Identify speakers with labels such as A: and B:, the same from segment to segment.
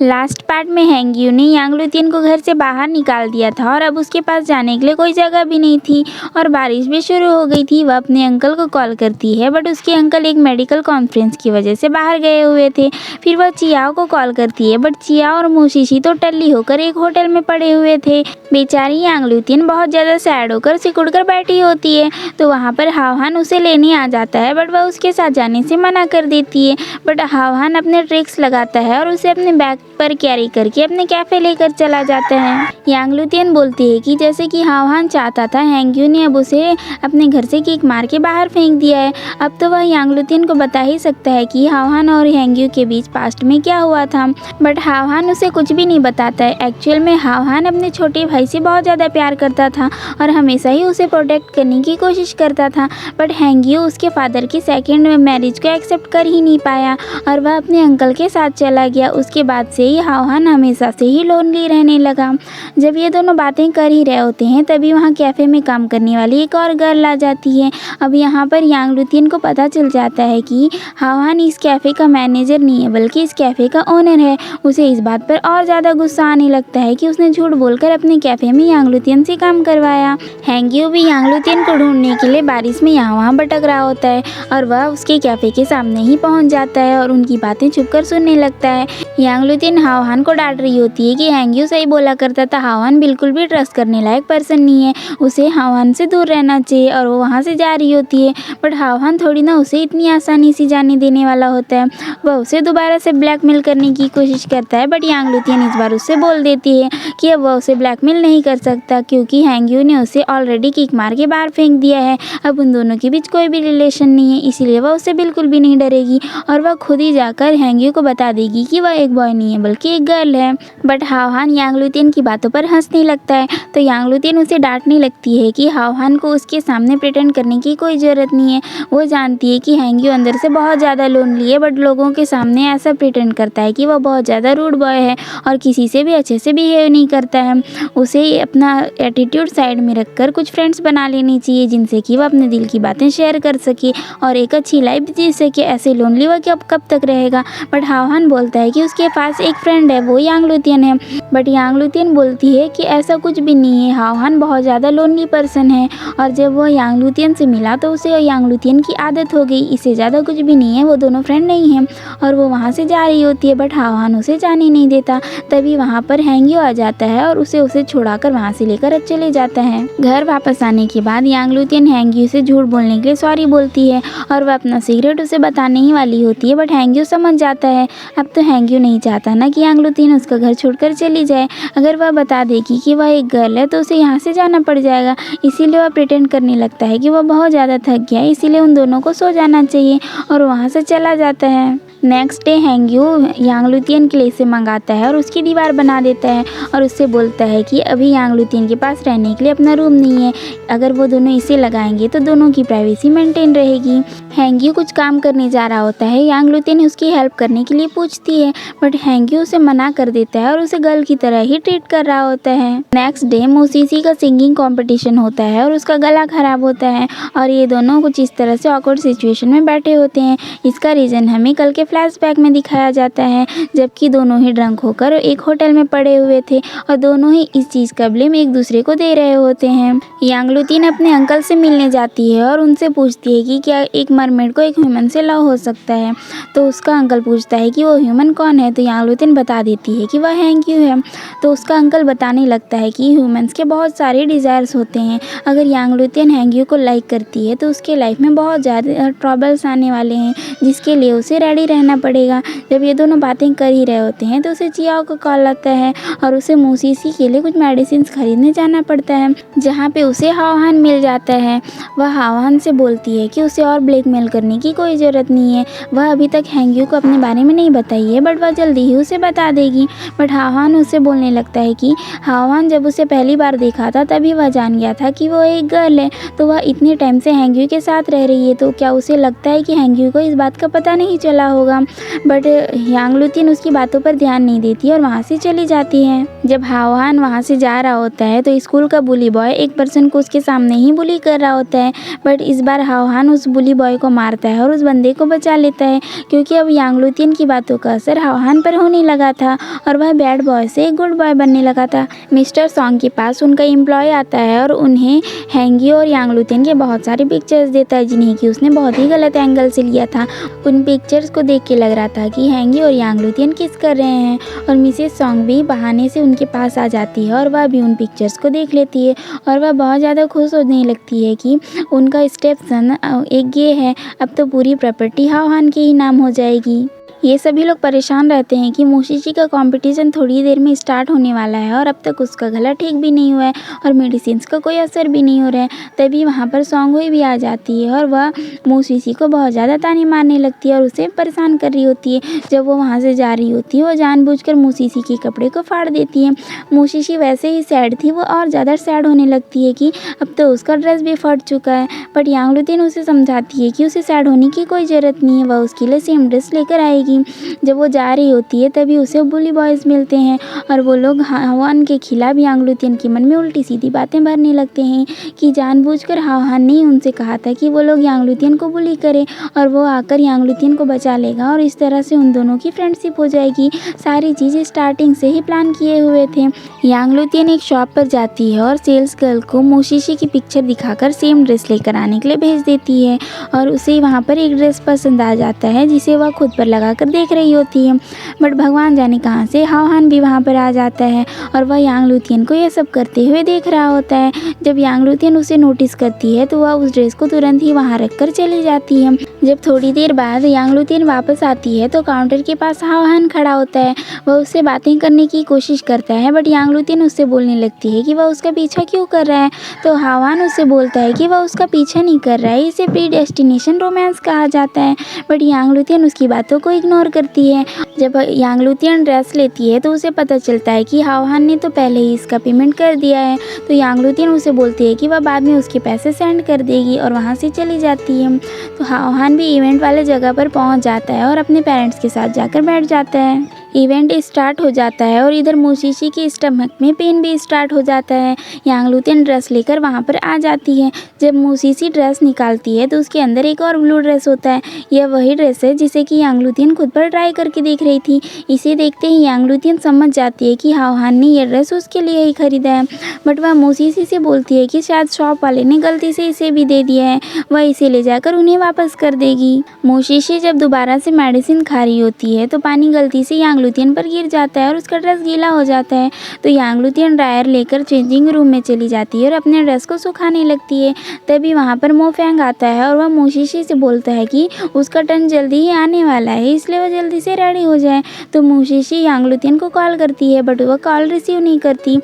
A: Last part में हैंग्यू ने यांग लुतियन को घर से बाहर निकाल दिया था और अब उसके पास जाने के लिए कोई जगह भी नहीं थी और बारिश भी शुरू हो गई थी। वह अपने अंकल को कॉल करती है बट उसके अंकल एक मेडिकल कॉन्फ्रेंस की वजह से बाहर गए हुए थे। फिर वह चियाओ को कॉल करती है बट चियाओ और मोशिशी तो टल्ली होकर एक होटल में पड़े हुए थे। बेचारी यांग लुतियन बहुत ज़्यादा सैड होकर सिकुड़ कर बैठी होती है तो वहाँ पर हावहान उसे लेने आ जाता है बट वह उसके साथ जाने से मना कर देती है। बट हावहान अपने ट्रिक्स लगाता है और उसे अपने बैग पर कैरी करके अपने कैफे लेकर चला जाता है। यांग लुतियन बोलती है कि जैसे कि हावहान चाहता था हैंग्यू ने अब उसे अपने घर से किक मार के बाहर फेंक दिया है। अब तो वह यांग लुतियन को बता ही सकता है कि हावहान और हैंग्यू के बीच पास्ट में क्या हुआ था बट हावहान उसे कुछ भी नहीं बताता है। एक्चुअल में हावहान अपने छोटे भाई से बहुत ज़्यादा प्यार करता था और हमेशा ही उसे प्रोटेक्ट करने की कोशिश करता था बट हैंग्यू उसके फादर की सेकेंड मैरिज को एक्सेप्ट कर ही नहीं पाया और वह अपने अंकल के साथ चला गया। उसके बाद से ही हावहान हमेशा से ही लोनली रहने लगा। जब ये दोनों बातें कर ही रहे होते हैं तभी वहाँ कैफ़े में काम करने वाली एक और गर्ल आ जाती है। अब यहाँ पर यांग लुतियन को पता चल जाता है कि हावहान इस कैफ़े का मैनेजर नहीं है बल्कि इस कैफ़े का ओनर है। उसे इस बात पर और ज़्यादा गुस्सा आने लगता है कि उसने झूठ बोलकर अपने कैफ़े में यांग लुतियन से काम करवाया। हैंग्यू भी यांग लुतियन को ढूंढने के लिए बारिश में यहाँ वहाँ भटक रहा होता है और वह उसके कैफ़े के सामने ही पहुँच जाता है और उनकी बातें छुपकर सुनने लगता है। यांग लुतियन हावहान को डांट रही होती है कि हैंग्यू सही बोला करता था, हावहान बिल्कुल भी ट्रस्ट करने लायक पर्सन नहीं है, उसे हावहान से दूर रहना चाहिए और वो वहाँ से जा रही होती है। बट हावहान थोड़ी ना उसे इतनी आसानी से जाने देने वाला होता है। वह उसे दोबारा से ब्लैकमेल करने की कोशिश करता है बट यांग लुतियन इस बार उससे बोल देती है कि अब वह उसे ब्लैकमेल नहीं कर सकता क्योंकि हैंग्यू ने उसे ऑलरेडी किक मार के बाहर फेंक दिया है। अब उन दोनों के बीच कोई भी रिलेशन नहीं है इसीलिए वह उससे बिल्कुल भी नहीं डरेगी और वह खुद ही जाकर हैंग्यू को बता देगी कि वह एक बॉय नहीं है बल्कि एक गर्ल है। बट हावहान यांग लुतियन की बातों पर हंसने लगता है तो यांग लुतियन उसे डांटने लगती है कि हावहान को उसके सामने प्रिटेंड करने की कोई ज़रूरत नहीं है। वो जानती है कि हैंग्यू अंदर से बहुत ज़्यादा लोनली है बट लोगों के सामने ऐसा प्रिटेंड करता है कि वह बहुत ज़्यादा रूड बॉय है और किसी से भी अच्छे से बिहेव नहीं करता है। उसे अपना एटीट्यूड साइड में रखकर कुछ फ्रेंड्स बना लेनी चाहिए जिनसे कि वह अपने दिल की बातें शेयर कर सके और एक अच्छी लाइफ जी सके। ऐसे लोनली वह कब तक रहेगा। बट हावहान बोलता है कि उसके पास एक फ्रेंड है वो यांग लुतियन है बट यांग लुतियन बोलती है कि ऐसा कुछ भी नहीं है, हावहान बहुत ज़्यादा लोनली पर्सन है और जब वह यांग लुतियन से मिला तो उसे यांग लुतियन की आदत हो गई, इससे ज़्यादा कुछ भी नहीं है, वो दोनों फ्रेंड नहीं हैं। और वो वहाँ से जा रही होती है बट हावहान उसे जाने नहीं देता। तभी वहाँ पर हैंग्यू आ जाता है और उसे छुड़ाकर वहाँ से लेकर चले जाता है। घर वापस आने के बाद यांग लुतियन हैंग्यू से झूठ बोलने के लिए सॉरी बोलती है और वह अपना सीक्रेट उसे बताने ही वाली होती है बट हैंग्यू समझ जाता है। अब तो हैंग्यू नहीं चाहता ना कि यांग लुतियन उसका घर छोड़कर चली जाए। अगर वह बता देगी कि वह एक गर्ल है तो उसे यहाँ से जाना पड़ जाएगा, इसीलिए वह प्रिटेंड करने लगता है कि वह बहुत ज़्यादा थक गया है इसीलिए उन दोनों को सो जाना चाहिए और वहाँ से चला जाता है। नेक्स्ट डे हैंग्यू यांग लुतियन के लिए इसे मंगाता है और उसकी दीवार बना देता है और उससे बोलता है कि अभी यांग लुतियन के पास रहने के लिए अपना रूम नहीं है, अगर वो दोनों इसे लगाएंगे तो दोनों की प्राइवेसी मेंटेन रहेगी। हैंग्यू कुछ काम करने जा रहा होता है, यांग लुतियन उसकी हेल्प करने के लिए पूछती है बट हैंग्यू उसे मना कर देता है और उसे गर्ल की तरह ही ट्रीट कर रहा होता है। नेक्स्ट डे मोशिशी का सिंगिंग कंपटीशन होता है और उसका गला खराब होता है और ये दोनों कुछ इस तरह से ऑकवर्ड सिचुएशन में बैठे होते हैं। इसका रीज़न हमें कल के फ्लैशबैक में दिखाया जाता है जबकि दोनों ही ड्रंक होकर एक होटल में पड़े हुए थे और दोनों ही इस चीज़ का ब्लेम एक दूसरे को दे रहे होते हैं। यांग लुतियन अपने अंकल से मिलने जाती है और उनसे पूछती है कि क्या एक मरमेड को एक ह्यूमन से लव हो सकता है तो उसका अंकल पूछता है कि वो ह्यूमन कौन है तो यांग लुतियन बता देती है कि वह हैंग्यू है। तो उसका अंकल बताने लगता है कि ह्यूमंस के बहुत सारे डिज़ायर्स होते हैं, अगर यांग लुतियन हैंग्यू को लाइक करती है तो उसके लाइफ में बहुत ज़्यादा ट्रबल्स आने वाले हैं जिसके लिए उसे रेडी रहना पड़ेगा। जब ये दोनों बातें कर ही रहे होते हैं तो उसे चियाओ का कॉल आता है और उसे मोशिशी के लिए कुछ मेडिसिन खरीदने जाना पड़ता है जहाँ पे उसे हावहान मिल जाता है। वह हावहान से बोलती है कि उसे और ब्लैकमेल करने की कोई ज़रूरत नहीं है, वह अभी तक हैंग्यू को अपने बारे में नहीं बताई है बट वह जल्दी ही उसे बता देगी। बट हावहान उसे बोलने लगता है कि हावहान जब उसे पहली बार देखा था तभी वह जान गया था कि वो एक गर्ल है, तो वह इतने टाइम से हैंग्यू के साथ रह रही है तो क्या उसे लगता है कि हैंग्यू को इस बात का पता नहीं चला होगा। बट यांग लुतियन उसकी बातों पर ध्यान नहीं देती और वहाँ से चली जाती है। जब हावहान वहाँ से जा रहा होता है तो स्कूल का बुली बॉय एक पर्सन को उसके सामने ही बुली कर रहा होता है बट इस बार हावहान उस बुली बॉय को मारता है और उस बंदे को बचा लेता है क्योंकि अब यांग लुतियन की बातों का असर हावहान पर होने होने लगा था और वह बैड बॉय से एक गुड बॉय बनने लगा था। मिस्टर सॉन्ग के पास उनका एम्प्लॉय आता है और उन्हें हैंगी और यांग लुतियन के बहुत सारे पिक्चर्स देता है जिन्हें कि उसने बहुत ही गलत एंगल से लिया था। उन पिक्चर्स को देख के लग रहा था कि हैंगी और यांग लुतियन किस कर रहे हैं और मिसेस सॉन्ग भी बहाने से उनके पास आ जाती है और वह भी उन पिक्चर्स को देख लेती है और वह बहुत ज़्यादा खुश होने लगती है कि उनका स्टेप सन एक गे है। अब तो पूरी प्रॉपर्टी हाओ हान के ही नाम हो जाएगी। ये सभी लोग परेशान रहते हैं कि मोशिशी का कंपटीशन थोड़ी देर में स्टार्ट होने वाला है और अब तक उसका गला ठीक भी नहीं हुआ है और मेडिसिन्स का कोई असर भी नहीं हो रहा है। तभी वहाँ पर सॉन्ग हुई भी आ जाती है और वह मोशिशी को बहुत ज़्यादा ताने मारने लगती है और उसे परेशान कर रही होती है। जब वो वहाँ से जा रही होती है वो जानबूझकर मोशिशी के कपड़े को फाड़ देती है। मोशिशी वैसे ही सैड थी, वो और ज़्यादा सैड होने लगती है कि अब तो उसका ड्रेस भी फट चुका है। बट यांग लुतियन उसे समझाती है कि उसे सैड होने की कोई ज़रूरत नहीं है, वह उसके लिए सेम ड्रेस लेकर आएगी। जब वो जा रही होती है तभी उसे बुली बॉयज़ मिलते हैं और वो लोग हाओहान के खिलाफ यांग लुतियन के मन में उल्टी सीधी बातें भरने लगते हैं कि जानबूझकर हाओहान ने उनसे कहा था कि वो लोग यांग लुतियन को बुली करें और वो आकर यांग लुतियन को बचा लेगा और इस तरह से उन दोनों की फ्रेंडशिप हो जाएगी। सारी चीज़ें स्टार्टिंग से ही प्लान किए हुए थे। यांग लुतियन एक शॉप पर जाती है और सेल्स गर्ल को मोशिशी की पिक्चर दिखाकर सेम ड्रेस लेकर आने के लिए भेज देती है और उसे वहाँ पर एक ड्रेस पसंद आ जाता है जिसे वह खुद पर लगा देख रही होती है। बट भगवान जाने कहाँ से हाओहान भी वहाँ पर आ जाता है और वह यांग लुतियन को यह सब करते हुए देख रहा होता है। जब यांग लुतियन उसे नोटिस करती है तो वह उस ड्रेस को तुरंत ही वहाँ रखकर चली जाती है। जब थोड़ी देर बाद यांग लुतियन वापस आती है तो काउंटर के पास हाओहान खड़ा होता है। वह उससे बातें करने की कोशिश करता है बट यांग लुतियन उससे बोलने लगती है कि वह उसका पीछा क्यों कर रहा है। तो हाओहान उससे बोलता है कि वह उसका पीछा नहीं कर रहा है, इसे प्री डेस्टिनेशन रोमांस कहा जाता है। बट यांग लुतियन उसकी बातों को इग्नोर करती है। जब यांग लुतियन ड्रेस लेती है तो उसे पता चलता है कि हाओहान ने तो पहले ही इसका पेमेंट कर दिया है। तो यांग लुतियन उसे बोलती है कि वह बाद में उसके पैसे सेंड कर देगी और वहाँ से चली जाती है। तो हाओहान भी इवेंट वाले जगह पर पहुँच जाता है और अपने पेरेंट्स के साथ जाकर बैठ जाता है। इवेंट स्टार्ट हो जाता है और इधर मोशिशी के स्टमक में पेन भी स्टार्ट हो जाता है। यांग लुतियन ड्रेस लेकर वहाँ पर आ जाती है। जब मोशिशी ड्रेस निकालती है तो उसके अंदर एक और ब्लू ड्रेस होता है। यह वही ड्रेस है जिसे कि यांग लुतियन खुद पर ट्राई करके देख रही थी। इसे देखते ही यांग लुतियन समझ जाती है कि हाओहान ने यह ड्रेस उसके लिए ही खरीदा है। बट वह मोशिशी से बोलती है कि शायद शॉप वाले ने गलती से इसे भी दे दिया है, वह इसे ले जाकर उन्हें वापस कर देगी। मोशिशी जब दोबारा से मेडिसिन खा रही होती है तो पानी गलती से यांग लुतियन पर गिर जाता है और उसका ड्रेस गीला हो जाता है। तो यांग लुतियन ड्रायर लेकर चेंजिंग रूम में चली जाती है और अपने ड्रेस को सुखाने लगती है। तभी वहाँ पर मो फैंग आता है और वह मोशिशी से बोलता है कि उसका टर्न जल्दी ही आने वाला है, इसलिए वह जल्दी से रेडी हो जाए। तो मोशिशी यांग लुतियन को कॉल करती है बट वह कॉल रिसीव नहीं करती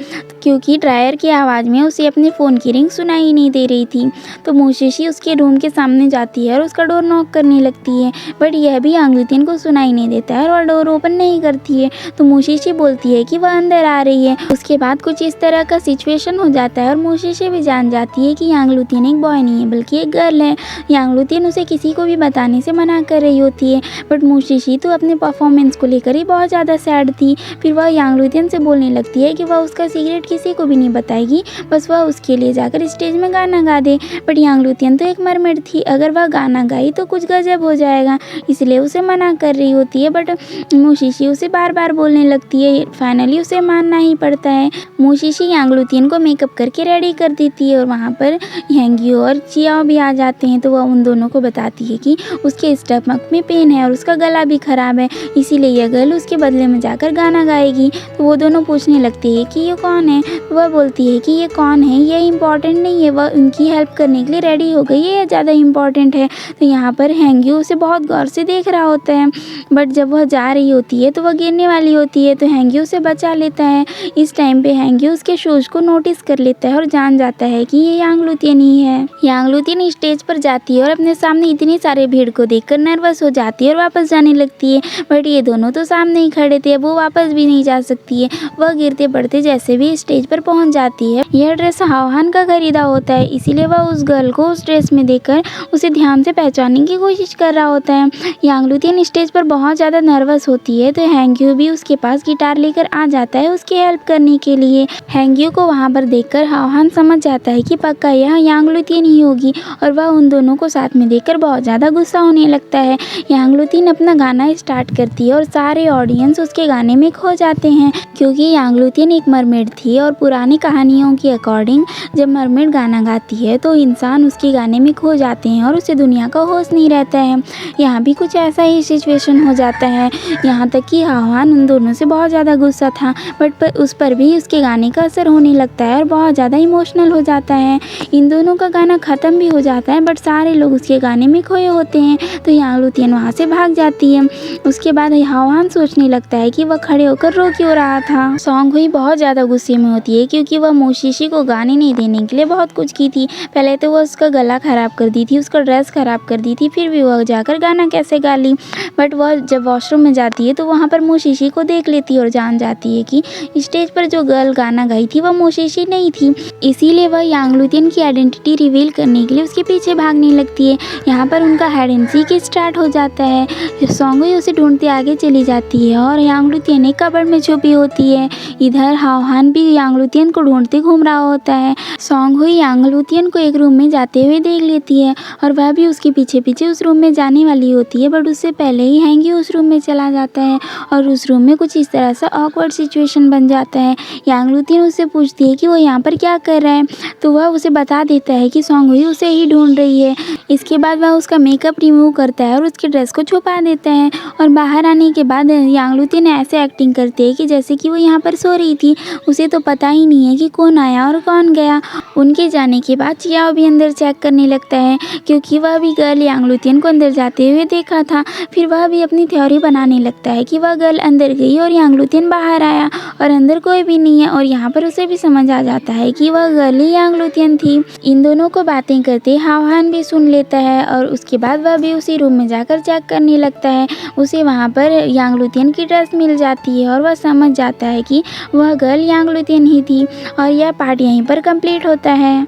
A: क्योंकि ड्रायर की आवाज़ में उसे अपने फ़ोन की रिंग सुनाई ही नहीं दे रही थी। तो मोशिशी उसके रूम के सामने जाती है और उसका डोर नॉक करने लगती है बट यह भी यांग लुतियन को सुनाई नहीं देता है और वह डोर ओपन नहीं करती है। तो मोशिशी बोलती है कि वह अंदर आ रही है। उसके बाद कुछ इस तरह का सिचुएशन हो जाता है और मोशिशी भी जान जाती है कि यांग लुतियन एक बॉय नहीं है बल्कि एक गर्ल है। यांग लुतियन उसे किसी को भी बताने से मना कर रही होती है बट मोशिशी तो अपने परफॉर्मेंस को लेकर ही बहुत ज़्यादा सैड थी। फिर वह यांग लुतियन से बोलने लगती है कि वह उसका सीक्रेट किसी को भी नहीं बताएगी, बस वह उसके लिए जाकर स्टेज में गाना गा दे। बट यांग लुतियन तो एक मरमेड थी, अगर वह गाना गाई तो कुछ गजब हो जाएगा, इसलिए उसे मना कर रही होती है। बट मोशिशी उसे बार बार बोलने लगती है। फाइनली उसे मानना ही पड़ता है। मोशिशी यांग लुतियन को मेकअप करके रेडी कर देती है और वहाँ पर हैंगियो और चियाओ भी आ जाते हैं। तो वह उन दोनों को बताती है कि उसके स्टमक में पेन है और उसका गला भी खराब है, इसीलिए यह गर्ल उसके बदले में जाकर गाना गाएगी। तो वो दोनों पूछने लगते हैं कि ये कौन है। तो वह बोलती है कि ये कौन है ये इम्पॉर्टेंट नहीं है, वह उनकी हेल्प करने के लिए रेडी हो गई है, यह ज़्यादा इम्पॉर्टेंट है। तो यहाँ पर हैंगियो उसे बहुत गौर से देख रहा होता है बट जब वह जा रही होती है तो वह गिरने वाली होती है। तो हैंगियो उसे बचा लेता है। इस टाइम पे हैंगियो उसके शूज़ को नोटिस कर लेता है और जान जाता है कि ये यांग लुतियन ही है। यांग लुतियन स्टेज पर जाती है और अपने सामने इतनी सारे भीड़ को देखकर नर्वस हो जाती है और वापस जाने लगती है। बट ये दोनों तो सामने ही खड़े थे, वो वापस भी नहीं जा सकती है। वह गिरते पड़ते जैसे भी स्टेज पर पहुंच जाती है। यह ड्रेस हाओहान का खरीदा होता है, इसीलिए वह उस गर्ल को उस ड्रेस में देखकर उसे ध्यान से पहचानने की कोशिश कर रहा होता है। यांग लुतियन स्टेज पर बहुत ज़्यादा नर्वस होती है तो हैंग्यू भी उसके पास गिटार लेकर आ जाता है उसकी हेल्प करने के लिए। हैंग्यू को वहाँ पर देखकर हाओहान समझ जाता है कि पक्का यह यांग लुतियन ही होगी और वह उन दोनों को साथ में देखकर बहुत ज़्यादा गुस्सा होने लगता है। यांग लुतियन अपना गाना स्टार्ट करती है और सारे ऑडियंस उसके गाने में खो जाते हैं, क्योंकि यांग लुतियन एक मरमेड थी और पुरानी कहानियों के अकॉर्डिंग जब मरमेड गाना गाती है तो इंसान उसके गाने में खो जाते हैं और उसे दुनिया का होश नहीं रहता है। यहाँ भी कुछ ऐसा ही सिचुएशन हो जाता है। यहाँ तक कि हाओहान उन दोनों से बहुत ज़्यादा गुस्सा था, बट उस पर भी उसके गाने का असर होने लगता है और बहुत ज़्यादा इमोशनल हो जाता है। इन दोनों का गाना ख़त्म भी हो जाता है, बट सारे लोग उसके गाने में खोए होते हैं, तो यांग लुतियन वहाँ से भाग जाती है। उसके बाद हाओहान सोचने लगता है कि वह खड़े होकर रो क्यों रहा था। सॉन्ग हुई बहुत ज़्यादा गुस्से में होती है, क्योंकि वह मोशिशी को गाने नहीं देने के लिए बहुत कुछ की थी। पहले तो वह उसका गला ख़राब कर दी थी, उसका ड्रेस ख़राब कर दी थी, फिर भी वह जाकर गाना कैसे गा ली। बट वह जब वॉशरूम में जाती है तो वहाँ पर मोशिशी को देख लेती है और जान जाती है कि स्टेज पर जो गर्ल गाना गाई थी वह मोशिशी नहीं थी। इसीलिए वह यांग लुतियन की आइडेंटिटी रिवील करने के लिए उसके पीछे भागने लगती है। यहाँ पर उनका हाइड एंड सीक स्टार्ट हो जाता है। सॉन्ग हुई उसे ढूंढते आगे चली जाती है और यांग लुतियन एक कबर्ड में छुपी होती है। इधर हाओहान भी यांग लुतियन को ढूंढते घूम रहा होता है। सॉन्ग हुई यांग लुतियन को एक रूम में जाते हुए देख लेती है और वह भी उसके पीछे पीछे उस रूम में जाने वाली होती है, बट उससे पहले ही हैंगी उस रूम में चला जाता है और उस रूम में कुछ इस तरह से ऑकवर्ड सिचुएशन बन जाता है। यांग लुतियन उससे पूछती है कि वो यहाँ पर क्या कर रहा है, तो वह उसे बता देता है कि सॉन्ग हुई उसे ही ढूंढ रही है। इसके बाद वह उसका मेकअप रिमूव करता है और उसके ड्रेस को छुपा देता है और बाहर आने के बाद यांग लुतियन ऐसे एक्टिंग करती है कि जैसे कि वो यहाँ पर सो रही थी। उसे तो पता ही नहीं है कि कौन आया और कौन गया। उनके जाने के बाद चियाओ भी अंदर चेक करने लगता है, क्योंकि वह भी गर्ल यांग लुतियन को अंदर जाते हुए देखा था। फिर वह भी अपनी थ्योरी बनाने लगता है कि वह गर्ल अंदर गई और यांग लुतियन बाहर आया और अंदर कोई भी नहीं है, और यहाँ पर उसे भी समझ आ जाता है कि वह गर्ल ही यांग लुतियन थी। इन दोनों को बातें करते हाओहान भी सुन लेता है और उसके बाद वह भी उसी रूम में जाकर चेक करने लगता है। उसे वहाँ पर यांग लुतियन की ड्रेस मिल जाती है और वह समझ जाता है कि वह गर्ल यांग लुतियन ही थी और यह पार्ट यहीं पर कंप्लीट होता है।